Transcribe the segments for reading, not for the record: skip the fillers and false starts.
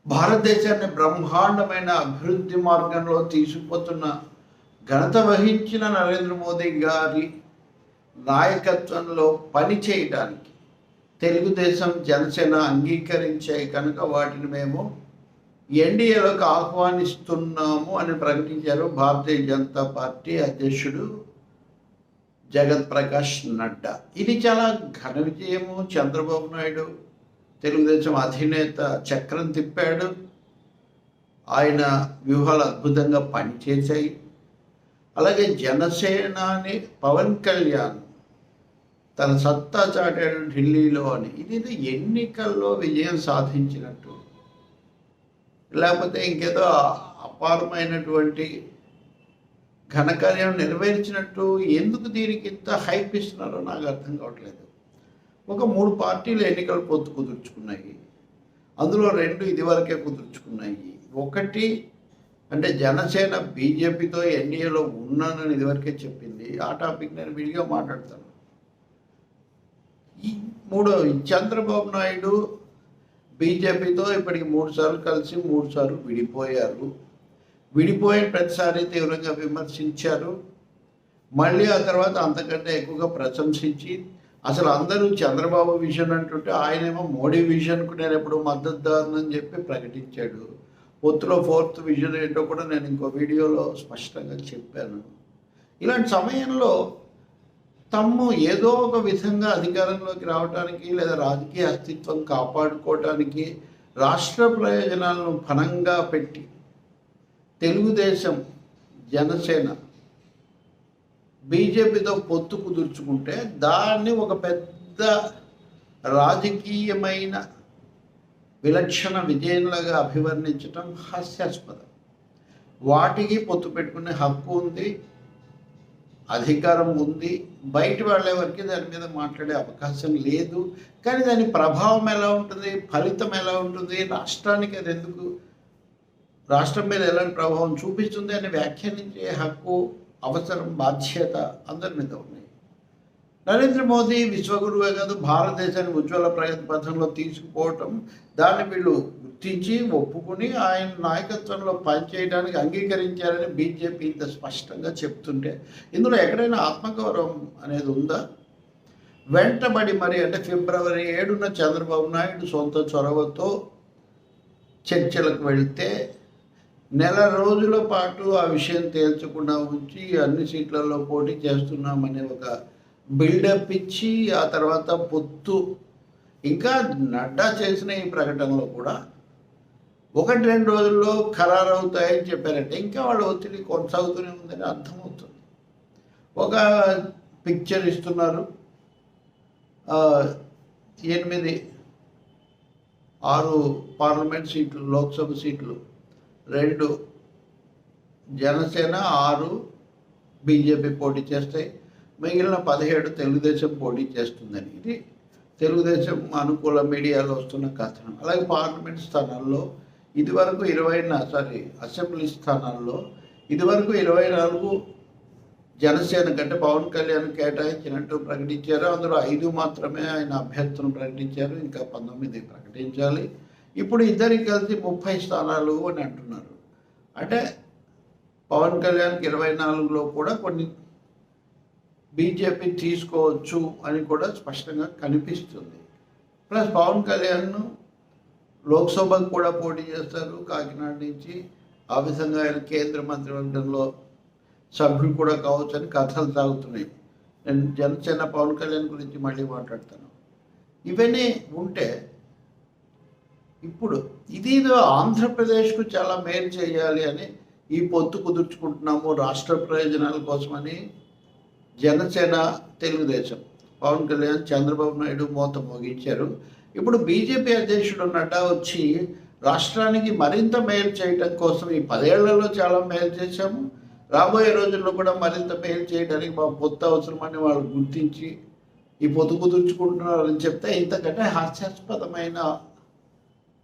భారతదేశాన్ని బ్రహ్మాండమైన అభివృద్ధి మార్గంలో తీసుకుపోతున్న ఘనత వహించిన నరేంద్ర మోదీ గారి నాయకత్వంలో పని చేయడానికి తెలుగుదేశం జనసేన అంగీకరించాయి కనుక వాటిని మేము ఎన్డీఏలోకి ఆహ్వానిస్తున్నాము అని ప్రకటించారు భారతీయ జనతా పార్టీ అధ్యక్షుడు జగత్ ప్రకాష్ నడ్డా. ఇది చాలా ఘన విజయము. చంద్రబాబు నాయుడు తెలుగుదేశం అధినేత చక్రం తిప్పాడు. ఆయన వ్యూహాలు అద్భుతంగా పనిచేశాయి. అలాగే జనసేనాని పవన్ కళ్యాణ్ తన సత్తా చాటాడు ఢిల్లీలో అని. ఇది ఎన్నికల్లో విజయం సాధించినట్టు, లేకపోతే ఇంకేదో అపారమైనటువంటి ఘనకార్యం నెరవేర్చినట్టు ఎందుకు దీనికి ఇంత హైప్ ఇస్తున్నారో నాకు అర్థం కావట్లేదు. ఒక 3 పార్టీలు ఎన్నికల పొత్తు కుదుర్చుకున్నాయి. అందులో 2 ఇదివరకే కుదుర్చుకున్నాయి. ఒకటి అంటే జనసేన బీజేపీతో ఎన్డీఏలో ఉన్నానని ఇదివరకే చెప్పింది. ఆ టాపిక్ నేను విడిగా మాట్లాడతాను. ఈ చంద్రబాబు నాయుడు బీజేపీతో ఇప్పటికి 3 సార్లు కలిసి 3 సార్లు విడిపోయారు. విడిపోయిన ప్రతిసారి తీవ్రంగా విమర్శించారు. మళ్ళీ ఆ తర్వాత అంతకంటే ఎక్కువగా ప్రశంసించి, అసలు అందరూ చంద్రబాబు విజన్ అంటుంటే ఆయనేమో మోడీ విజన్కు నేను ఎప్పుడు మద్దతుదారునని చెప్పి ప్రకటించాడు. పొత్తులో 4th విజన్ ఏంటో కూడా నేను ఇంకో వీడియోలో స్పష్టంగా చెప్పాను. ఇలాంటి సమయంలో తమ్ము ఏదో ఒక విధంగా అధికారంలోకి రావడానికి లేదా రాజకీయ అస్తిత్వం కాపాడుకోవటానికి రాష్ట్ర ప్రయోజనాలను పణంగా పెట్టి తెలుగుదేశం జనసేన బీజేపీతో పొత్తు కుదుర్చుకుంటే దాన్ని ఒక పెద్ద రాజకీయమైన విలక్షణ విజయంలాగా అభివర్ణించటం హాస్యాస్పదం. వాటికి పొత్తు పెట్టుకునే హక్కు ఉంది, అధికారం ఉంది. బయట వాళ్ళెవరికి దాని మీద మాట్లాడే అవకాశం లేదు. కానీ దాని ప్రభావం ఎలా ఉంటుంది, ఫలితం ఎలా ఉంటుంది, రాష్ట్రానికి అది ఎందుకు, రాష్ట్రం మీద ఎలాంటి ప్రభావం చూపిస్తుంది అని వ్యాఖ్యానించే హక్కు, అవసరం, బాధ్యత అందరి మీద ఉన్నాయి. నరేంద్ర మోదీ విశ్వగురువే కాదు, భారతదేశాన్ని ఉజ్వల ప్రగతి పథంలో తీసుకుపోవటం, దాన్ని వీళ్ళు గుర్తించి ఒప్పుకుని ఆయన నాయకత్వంలో పనిచేయడానికి అంగీకరించారని బీజేపీ ఇంత స్పష్టంగా చెప్తుంటే ఇందులో ఎక్కడైనా ఆత్మగౌరవం అనేది ఉందా? వెంటబడి మరి అంటే ఫిబ్రవరి 7న చంద్రబాబు నాయుడు సొంత చొరవతో చర్చలకు వెళ్తే నెల రోజుల పాటు ఆ విషయం తేల్చకుండా ఉంచి అన్ని సీట్లలో పోటీ చేస్తున్నామనే ఒక బిల్డప్ ఇచ్చి ఆ తర్వాత పొత్తు, ఇంకా నడ్డా చేసిన ఈ ప్రకటనలో కూడా 1-2 రోజుల్లో ఖరారవుతాయని చెప్పారంటే ఇంకా వాళ్ళ ఒత్తిడి కొనసాగుతూనే ఉందని అర్థమవుతుంది. ఒక పిక్చర్ ఇస్తున్నారు, 6 పార్లమెంట్ సీట్లు, లోక్సభ సీట్లు 2 జనసేన, 6 బీజేపీ పోటీ చేస్తాయి, మిగిలిన 17 తెలుగుదేశం పోటీ చేస్తుందని. ఇది తెలుగుదేశం అనుకూల మీడియాలో వస్తున్న కథనం. అలాగే పార్లమెంట్ స్థానాల్లో ఇదివరకు అసెంబ్లీ స్థానాల్లో ఇదివరకు 24 జనసేన కంటే పవన్ కళ్యాణ్ కేటాయించినట్టు ప్రకటించారు. అందులో 5 మాత్రమే ఆయన అభ్యర్థులను ప్రకటించారు, ఇంకా 19 ప్రకటించాలి. ఇప్పుడు ఇద్దరికి కలిసి 30 స్థానాలు అని అంటున్నారు. అంటే పవన్ కళ్యాణ్కి 24లో కూడా కొన్ని బీజేపీ తీసుకోవచ్చు అని కూడా స్పష్టంగా కనిపిస్తుంది. ప్లస్ పవన్ కళ్యాణ్ లోక్సభకు కూడా పోటీ చేస్తారు కాకినాడ నుంచి. ఆ విధంగా ఆయన కేంద్ర మంత్రివర్గంలో సభ్యులు కూడా కావచ్చు అని కథలు సాగుతున్నాయి. నేను జనసేన పవన్ కళ్యాణ్ గురించి మళ్ళీ మాట్లాడతాను. ఇవన్నీ ఉంటే ఇప్పుడు ఇదేదో ఆంధ్రప్రదేశ్కు చాలా మేలు చేయాలి అని ఈ పొత్తు కుదుర్చుకుంటున్నాము రాష్ట్ర ప్రయోజనాల కోసమని జనసేన, తెలుగుదేశం, పవన్ కళ్యాణ్, చంద్రబాబు నాయుడు మోత మోగించారు. ఇప్పుడు బీజేపీ అధ్యక్షుడు నడ్డా వచ్చి రాష్ట్రానికి మరింత మేలు చేయడం కోసం ఈ 10 ఏళ్లలో చాలా మేలు చేశాము, రాబోయే రోజుల్లో కూడా మరింత మేలు చేయడానికి మా పొత్తు అవసరమని వాళ్ళు గుర్తించి ఈ పొత్తు కుదుర్చుకుంటున్నారని చెప్తే ఇంతకంటే హాస్యాస్పదమైన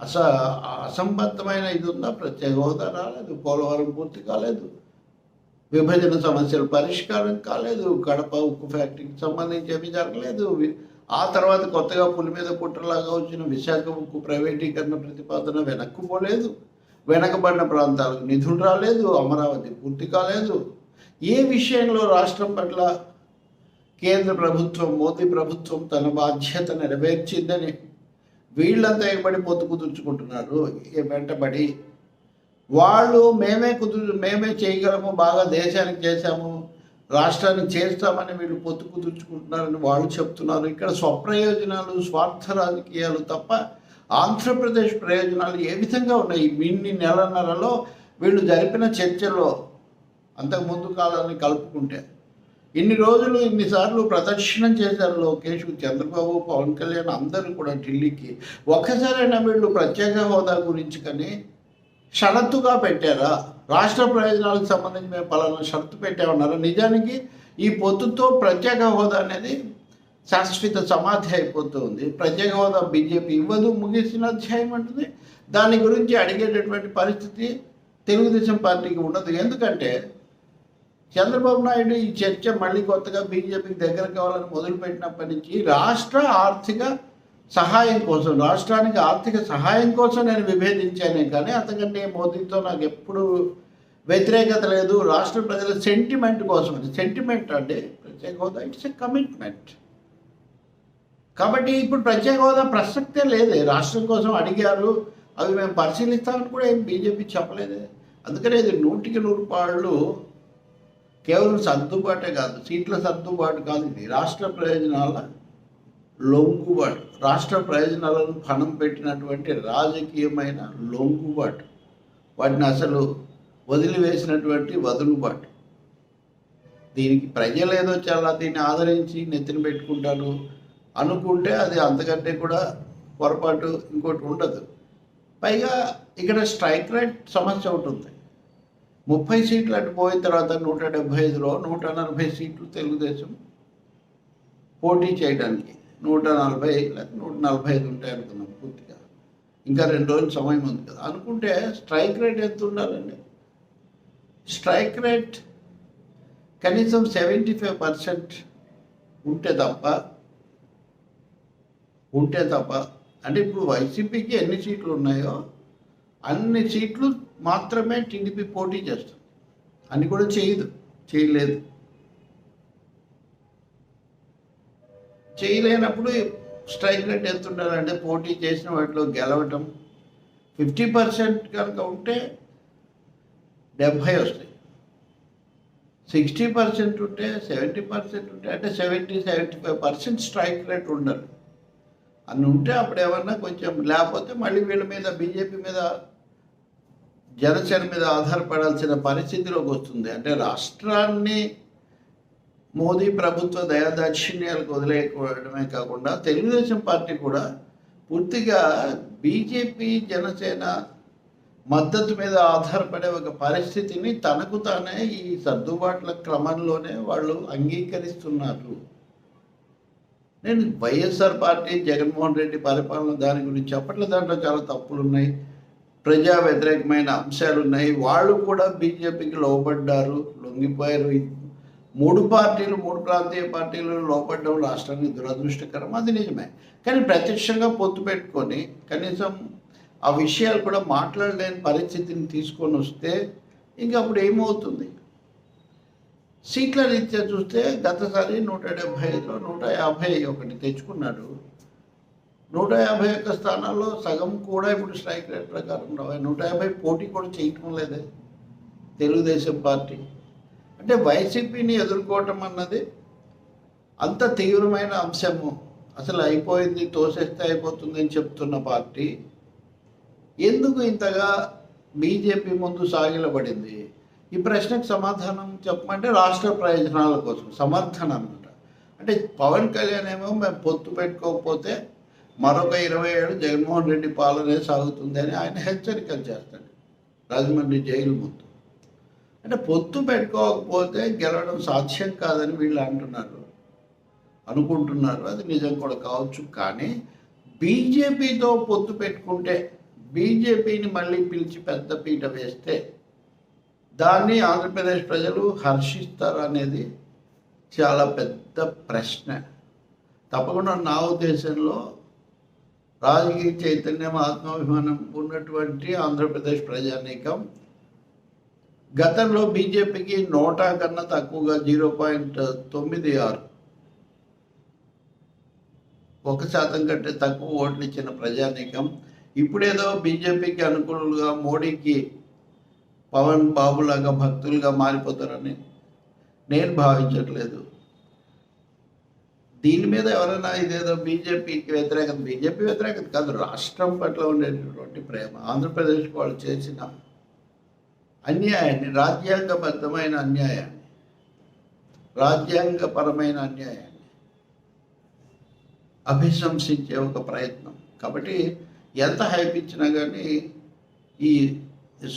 అసంబద్ధమైన ఇది ఉందా? ప్రత్యేక హోదా రాలేదు, పోలవరం పూర్తి కాలేదు, విభజన సమస్యలు పరిష్కారం కాలేదు, కడప ఉక్కు ఫ్యాక్టరీకి సంబంధించి ఏమీ జరగలేదు, ఆ తర్వాత కొత్తగా పులి మీద పుట్టలాగా వచ్చిన విశాఖ ఉక్కు ప్రైవేటీకరణ ప్రతిపాదన వెనక్కుపోలేదు. వెనకబడిన ప్రాంతాలకు నిధులు రాలేదు. అమరావతి పూర్తి కాలేదు. ఏ విషయంలో రాష్ట్రం పట్ల కేంద్ర ప్రభుత్వం, మోదీ ప్రభుత్వం తన బాధ్యత నెరవేర్చిందని వీళ్ళంతా ఎగబడి పొత్తు కుదుర్చుకుంటున్నారు. వెంటబడి వాళ్ళు మేమే చేయగలము, బాగా దేశానికి చేశాము, రాష్ట్రానికి చేస్తామని వీళ్ళు పొత్తు కుదుర్చుకుంటున్నారని వాళ్ళు చెప్తున్నారు. ఇక్కడ స్వప్రయోజనాలు, స్వార్థ రాజకీయాలు తప్ప ఆంధ్రప్రదేశ్ ప్రయోజనాలు ఏ విధంగా ఉన్నాయి? ఇన్ని నెలన్నరలో వీళ్ళు జరిపిన చర్చలో అంతకుముందు కాలాన్ని కలుపుకుంటే ఇన్ని రోజులు ఇన్నిసార్లు ప్రదర్శనం చేశారు లోకేష్, చంద్రబాబు, పవన్ కళ్యాణ్ అందరూ కూడా ఢిల్లీకి. ఒక్కసారైనా వీళ్ళు ప్రత్యేక హోదా గురించి కానీ షరతుగా పెట్టారా? రాష్ట్ర ప్రయోజనాలకు సంబంధించి మేము పలానా షరతు పెట్టామన్నారా? నిజానికి ఈ పొత్తుతో ప్రత్యేక హోదా అనేది శాశ్వత సమాధి అయిపోతుంది. ప్రత్యేక హోదా బీజేపీ ఇవ్వదు, ముగిసిన అధ్యాయం అంటుంది. దాని గురించి అడిగేటటువంటి పరిస్థితి తెలుగుదేశం పార్టీకి ఉండదు. ఎందుకంటే చంద్రబాబు నాయుడు ఈ చర్చ మళ్ళీ కొత్తగా బీజేపీకి దగ్గర కావాలని మొదలుపెట్టినప్పటి నుంచి రాష్ట్రానికి ఆర్థిక సహాయం కోసం నేను విభేదించానే కానీ అంతకంటే మోదీతో నాకు ఎప్పుడు వ్యతిరేకత లేదు. రాష్ట్ర ప్రజల సెంటిమెంట్ కోసం, అది సెంటిమెంట్ అంటే ప్రత్యేక హోదా ఇట్స్ ఎ కమిట్మెంట్. కాబట్టి ఇప్పుడు ప్రత్యేక హోదా ప్రసక్తే లేదే. రాష్ట్రం కోసం అడిగారు, అవి మేము పరిశీలిస్తామని కూడా ఏం బీజేపీ చెప్పలేదే. అందుకనే ఇది 100% కేవలం సర్దుబాటే కాదు, సీట్ల సర్దుబాటు కాదు, ఇది రాష్ట్ర ప్రయోజనాల లొంగుబాటు, రాష్ట్ర ప్రయోజనాలను పణం పెట్టినటువంటి రాజకీయమైన లొంగుబాటు, వాటిని అసలు వదిలివేసినటువంటి వదులుబాటు. దీనికి ప్రజలు ఏదో చాలా దీన్ని ఆదరించి నెత్తిన పెట్టుకుంటారు అనుకుంటే అది అంతకంటే కూడా పొరపాటు ఇంకోటి ఉండదు. పైగా ఇక్కడ స్ట్రైక్ రేట్ సమస్య ఉంటుంది. 30 సీట్లు అటు పోయిన తర్వాత 175లో 140 సీట్లు తెలుగుదేశం పోటీ చేయడానికి, 140 లేదా 145 ఉంటాయి అనుకున్నాం పూర్తిగా. ఇంకా 2 రోజులు సమయం ఉంది కదా అనుకుంటే స్ట్రైక్ రేట్ ఎంత ఉండాలండి? స్ట్రైక్ రేట్ కనీసం 75% ఉంటే తప్ప అంటే ఇప్పుడు వైసీపీకి ఎన్ని సీట్లు ఉన్నాయో అన్ని సీట్లు మాత్రమే టీడీపీ పోటీ చేస్తుంది. అన్ని కూడా చేయలేనప్పుడు స్ట్రైక్ రేట్ ఎంత ఉండాలంటే పోటీ చేసిన వాటిలో గెలవటం 50% కనుక ఉంటే 70 వస్తాయి, 60% ఉంటే 70% ఉంటే అంటే 70-75% స్ట్రైక్ రేట్ ఉండాలి. అన్ని ఉంటే అప్పుడు ఏమన్నా కొంచెం, లేకపోతే మళ్ళీ వీళ్ళ మీద బీజేపీ మీద జనసేన మీద ఆధారపడాల్సిన పరిస్థితిలోకి వస్తుంది. అంటే రాష్ట్రాన్ని మోదీ ప్రభుత్వ దయాదాక్షిణ్యాలకు వదిలేయడమే కాకుండా తెలుగుదేశం పార్టీ కూడా పూర్తిగా బీజేపీ జనసేన మద్దతు మీద ఆధారపడే ఒక పరిస్థితిని తనకు తానే ఈ సర్దుబాట్ల క్రమంలోనే వాళ్ళు అంగీకరిస్తున్నారు. నేను వైఎస్ఆర్ పార్టీ, జగన్మోహన్ రెడ్డి పరిపాలన దాని గురించి చెప్పట్లేదు. దాంట్లో చాలా తప్పులు ఉన్నాయి, ప్రజా వ్యతిరేకమైన అంశాలు ఉన్నాయి. వాళ్ళు కూడా బీజేపీకి లోపడ్డారు, లొంగిపోయారు. 3 ప్రాంతీయ పార్టీలు లోపడ్డం రాష్ట్రానికి దురదృష్టకరం, అది నిజమే. కానీ ప్రత్యక్షంగా పొత్తు పెట్టుకొని కనీసం ఆ విషయాలు కూడా మాట్లాడలేని పరిస్థితిని తీసుకొని వస్తే ఇంక అప్పుడు ఏమవుతుంది? సీట్ల రీత్యా చూస్తే గతసారి 175లో 151 తెచ్చుకున్నాడు. 151 స్థానాల్లో సగం కూడా ఇప్పుడు స్ట్రైక్ రేట్ ప్రకారం రావు. 150 పోటీ కూడా చేయటం లేదే తెలుగుదేశం పార్టీ. అంటే వైసీపీని ఎదుర్కోవటం అన్నది అంత తీవ్రమైన అంశము. అసలు అయిపోయింది, తోసేస్తే అయిపోతుంది అని చెప్తున్న పార్టీ ఎందుకు ఇంతగా బీజేపీ ముందు సాగిలబడింది? ఈ ప్రశ్నకు సమాధానం చెప్పమంటే రాష్ట్ర ప్రయోజనాల కోసం సమర్థన అన్నమాట. అంటే పవన్ కళ్యాణ్ ఏమో మేము పొత్తు పెట్టుకోకపోతే మరొక 20 ఏళ్ళు జగన్మోహన్ రెడ్డి పాలనే సాగుతుంది అని ఆయన హెచ్చరికలు చేస్తాడు రాజమండ్రి జైలు ముందు. అంటే పొత్తు పెట్టుకోకపోతే గెలవడం సాధ్యం కాదని వీళ్ళు అనుకుంటున్నారు. అది నిజం కూడా కావచ్చు. కానీ బీజేపీతో పొత్తు పెట్టుకుంటే, బీజేపీని మళ్ళీ పిలిచి పెద్ద పీట వేస్తే దాన్ని ఆంధ్రప్రదేశ్ ప్రజలు హర్షిస్తారు అనేది చాలా పెద్ద ప్రశ్న. తప్పకుండా నా ఉద్దేశంలో రాజకీయ చైతన్యం, ఆత్మాభిమానం ఉన్నటువంటి ఆంధ్రప్రదేశ్ ప్రజానీకం గతంలో బీజేపీకి నోటా కన్నా తక్కువగా 0.96 1% కంటే తక్కువ ఓట్లు ఇచ్చిన ప్రజానీకం ఇప్పుడేదో బీజేపీకి అనుకూలంగా మోడీకి పవన్ బాబులాగా భక్తులుగా మారిపోతారని నేను భావించట్లేదు. దీని మీద ఎవరైనా ఇదేదో బీజేపీ వ్యతిరేకత కాదు, రాష్ట్రం పట్ల ఉండేటటువంటి ప్రేమ, ఆంధ్రప్రదేశ్ వాళ్ళు చేసిన అన్యాయాన్ని, రాజ్యాంగబద్ధమైన అన్యాయాన్ని, రాజ్యాంగపరమైన అన్యాయాన్ని అభిశంసించే ఒక ప్రయత్నం. కాబట్టి ఎంత హైప్ ఇచ్చినా కానీ ఈ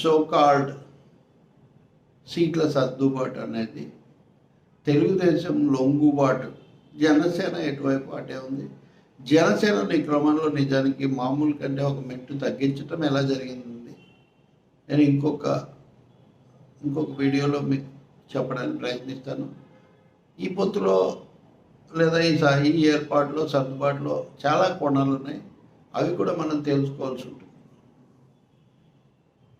సోకాల్డ్ సీట్ల సర్దుబాటు అనేది, తెలుగుదేశం లొంగుబాటు, జనసేన ఎటువైపు అటే ఉంది. జనసేన ఈ క్రమంలో నిజానికి మామూలు కంటే ఒక మెట్టు తగ్గించడం ఎలా జరిగింది నేను ఇంకొక వీడియోలో మీకు చెప్పడానికి ప్రయత్నిస్తాను. ఈ పొత్తులో లేదా ఈ ఏర్పాటులో, సర్దుబాటులో చాలా కోణాలు ఉన్నాయి. అవి కూడా మనం తెలుసుకోవాల్సి ఉంటుంది.